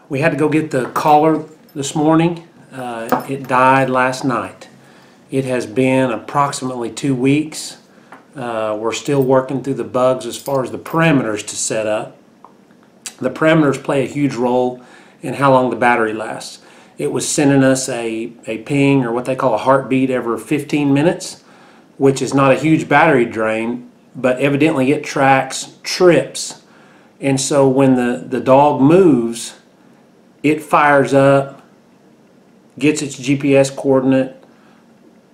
We had to go get the collar this morning. It died last night. It has been approximately 2 weeks. We're still working through the bugs as far as the parameters to set up. The parameters play a huge role in how long the battery lasts. It was sending us a ping, or what they call a heartbeat, every 15 minutes, which is not a huge battery drain, but evidently it tracks trips. And so when the dog moves, it fires up, gets its GPS coordinate,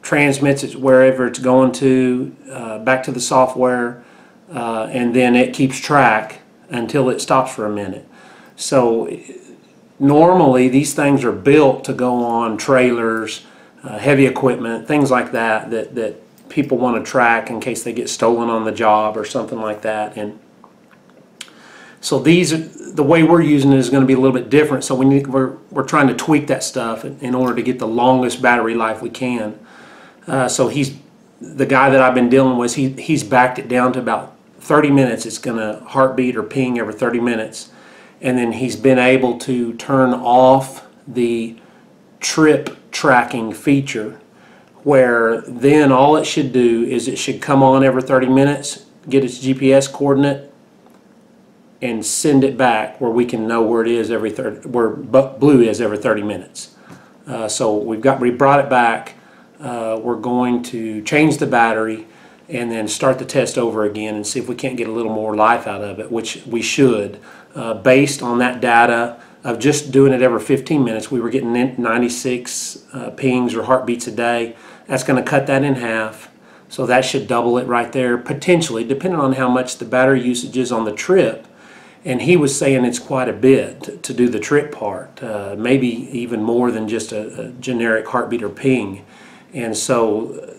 transmits it wherever it's going to, back to the software, and then it keeps track until it stops for a minute. So normally these things are built to go on trailers, heavy equipment, things like that people want to track in case they get stolen on the job or something like that. And so the way we're using it is going to be a little bit different. So we're trying to tweak that stuff in order to get the longest battery life we can. So the guy that I've been dealing with, he's backed it down to about 30 minutes. It's going to heartbeat or ping every 30 minutes. And then he's been able to turn off the trip tracking feature, where then all it should do is it should come on every 30 minutes, get its GPS coordinate, and send it back where we can know where it is where blue is every 30 minutes. So we brought it back. We're going to change the battery and then start the test over again and see if we can't get a little more life out of it, which we should. Based on that data of just doing it every 15 minutes, we were getting 96 pings or heartbeats a day. That's going to cut that in half. So that should double it right there, potentially, depending on how much the battery usage is on the trip. And he was saying it's quite a bit to do the trip part, maybe even more than just a generic heartbeat or ping. And so,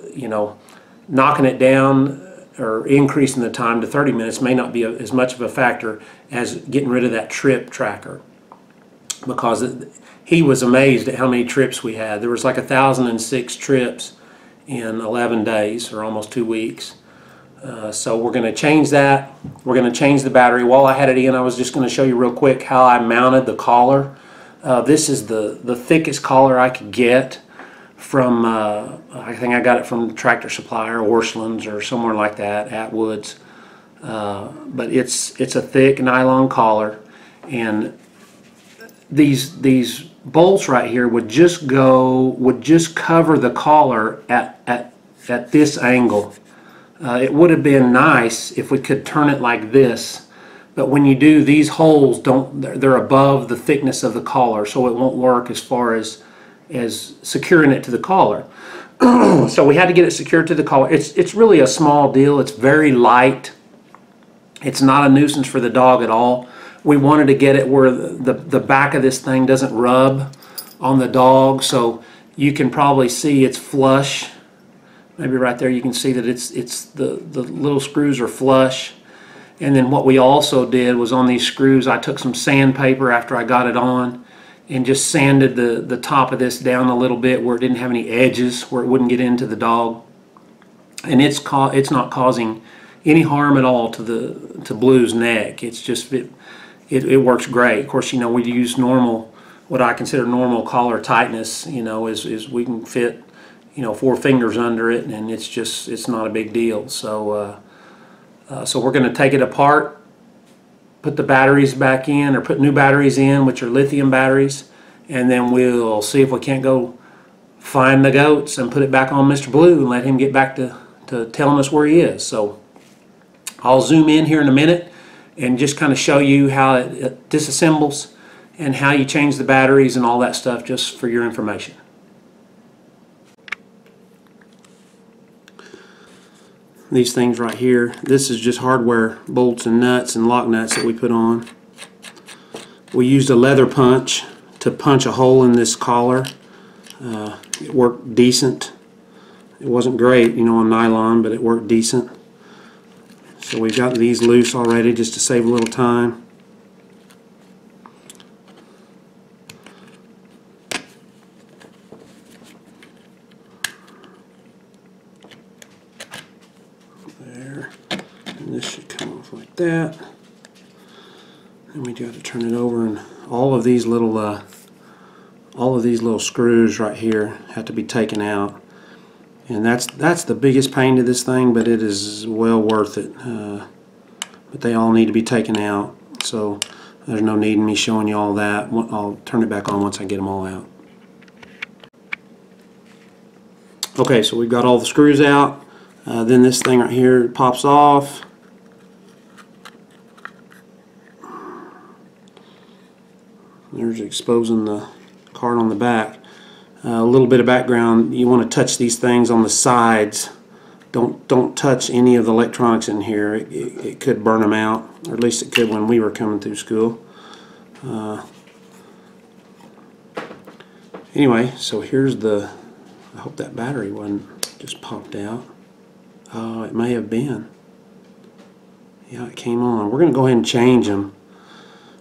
knocking it down or increasing the time to 30 minutes may not be as much of a factor as getting rid of that trip tracker, because he was amazed at how many trips we had. There was like 1,006 trips in 11 days, or almost 2 weeks. So we're going to change that. We're going to change the battery. While I had it in, I was just going to show you real quick how I mounted the collar. This is the thickest collar I could get from, I think I got it from Tractor Supply or Orscheln's or somewhere like that, Atwood's. But it's a thick nylon collar, and these bolts right here would just cover the collar at this angle. It would have been nice if we could turn it like this, but when you do, these holes they're above the thickness of the collar, so it won't work as far as securing it to the collar. So we had to get it secured to the collar. It's really a small deal. It's very light. It's not a nuisance for the dog at all. We wanted to get it where the back of this thing doesn't rub on the dog, so you can probably see it's flush. Maybe right there you can see that the little screws are flush. And then what we also did was, on these screws, I took some sandpaper after I got it on and just sanded the top of this down a little bit where it didn't have any edges, where it wouldn't get into the dog. And it's not causing any harm at all to Blue's neck. It's just it works great. Of course, we use what I consider normal collar tightness. Is we can fit 4 fingers under it, and it's not a big deal. So so we're going to take it apart, put the batteries back in, or put new batteries in, which are lithium batteries, and then we'll see if we can't go find the goats and put it back on Mr. Blue and let him get back to telling us where he is. So I'll zoom in here in a minute and just kind of show you how it disassembles and how you change the batteries and all that stuff, just for your information. These things right here, this is just hardware bolts and nuts and lock nuts that we put on. We used a leather punch to punch a hole in this collar. It worked decent. It wasn't great, on nylon, but it worked decent. So we've got these loose already just to save a little time. There. And this should come off like that. And we got to turn it over and all of these little screws right here have to be taken out, and that's the biggest pain to this thing, but it is well worth it. But they all need to be taken out, so there's no need in me showing you all that. I'll turn it back on once I get them all out. Okay, so we've got all the screws out. Then this thing right here pops off. There's exposing the card on the back. A little bit of background: you want to touch these things on the sides. Don't touch any of the electronics in here. It could burn them out, or at least it could when we were coming through school. Anyway, so here's the. I hope that battery wasn't just popped out. Oh, it may have been. Yeah, it came on. We're going to go ahead and change them.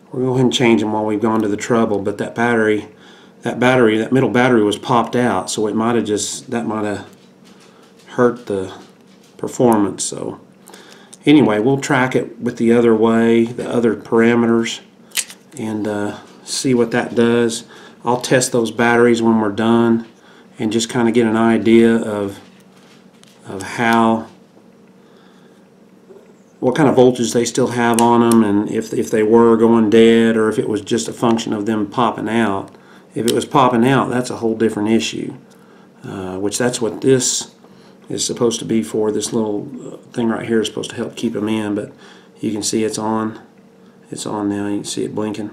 We're going to go ahead and change them while we've gone to the trouble. But that middle battery was popped out, so it might have that might have hurt the performance. So anyway, we'll track it with the other way, the other parameters, and see what that does. I'll test those batteries when we're done, and just kind of get an idea of what kind of voltage they still have on them, and if they were going dead, or if it was just a function of them popping out. If it was popping out, that's a whole different issue, which that's what this is supposed to be for. This little thing right here is supposed to help keep them in, but you can see it's on. It's on now. You can see it blinking.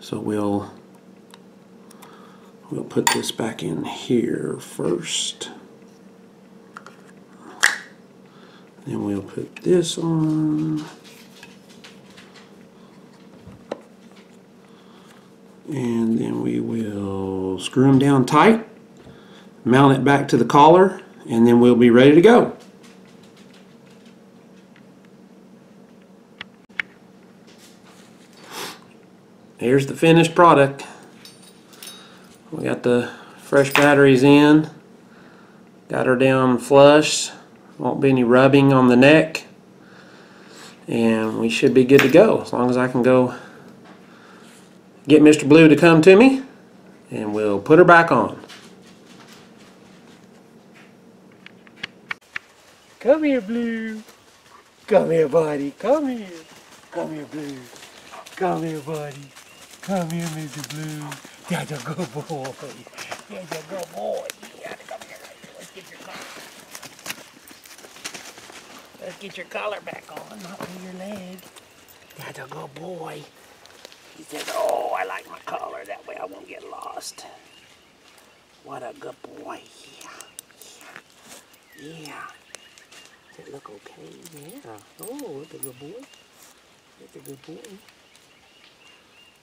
So we'll put this back in here first. Then we'll put this on. And then we will screw them down tight, mount it back to the collar, and then we'll be ready to go. Here's the finished product. We got the fresh batteries in, got her down flush, won't be any rubbing on the neck, and we should be good to go as long as I can go get Mr. Blue to come to me, and we'll put her back on. Come here, Blue. Come here, buddy. Come here. Come here, Blue. Come here, buddy. Come here, Mr. Blue. That's a good boy. That's a good boy. Yeah, come here. Let's get your collar. Let's get your collar back on, not on your leg. That's a good boy. He said, oh, I like my collar. That way I won't get lost. What a good boy. Yeah. Yeah. Does it look okay? Yeah. Oh, that's a good boy. That's a good boy.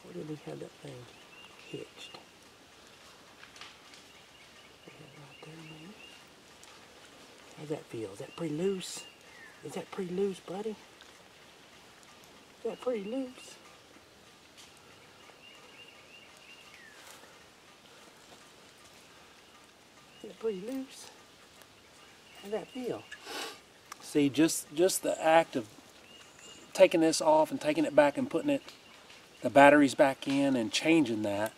Where did we have that thing hitched? Right there, maybe. How's that feel? Is that pretty loose? Is that pretty loose, buddy? Is that pretty loose? Is that pretty loose? How's that feel? See, just the act of taking this off and taking it back and putting the batteries back in and changing that,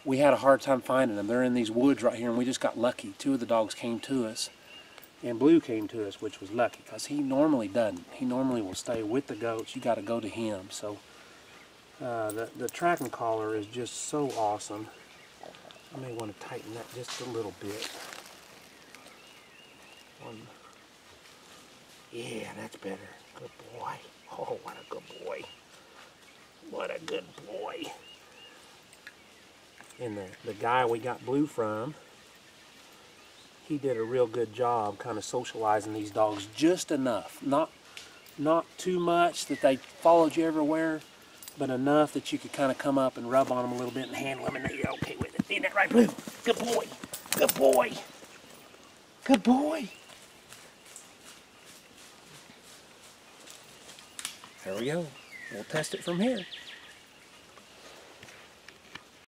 we had a hard time finding them. They're in these woods right here, and we just got lucky. Two of the dogs came to us, and Blue came to us, which was lucky, because he normally doesn't. He normally will stay with the goats. You got to go to him. So the tracking collar is just so awesome. I may want to tighten that just a little bit. Yeah, that's better. Good boy. Oh, what a good boy. What a good boy. And the guy we got Blue from, he did a real good job kind of socializing these dogs just enough. Not too much that they followed you everywhere, but enough that you could kind of come up and rub on them a little bit and handle them and know you're okay with it. Isn't that right, Blue? Good boy. Good boy. Good boy. There we go. We'll test it from here.